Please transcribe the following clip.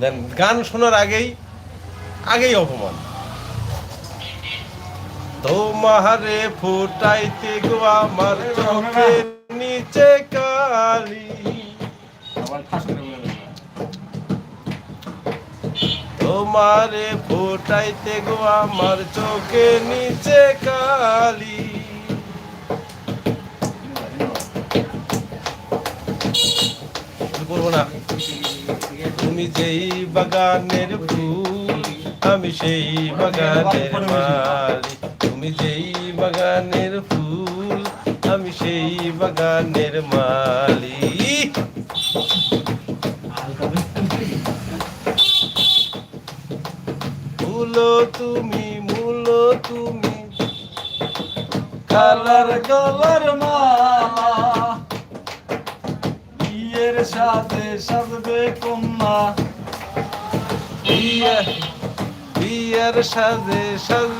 দেন গান শোনার আগেই অপমান। তোমারে ফুটাইতে গো আমার চোখের নিচে কালি, তোমারে ফুটাইতে গো আমার চোখের নিচে কালি। করবো না। তুমি যেই বাগানের ফুল আমি সেই বাগানের মালি, তুমি যেই বাগানের ফুল আমি সেই বাগানের মালি। মূলো তুমি কালার কালার মালা, বিয়ের সাথে সাজবে কন্যা, বিয়ের সাজে সাজলে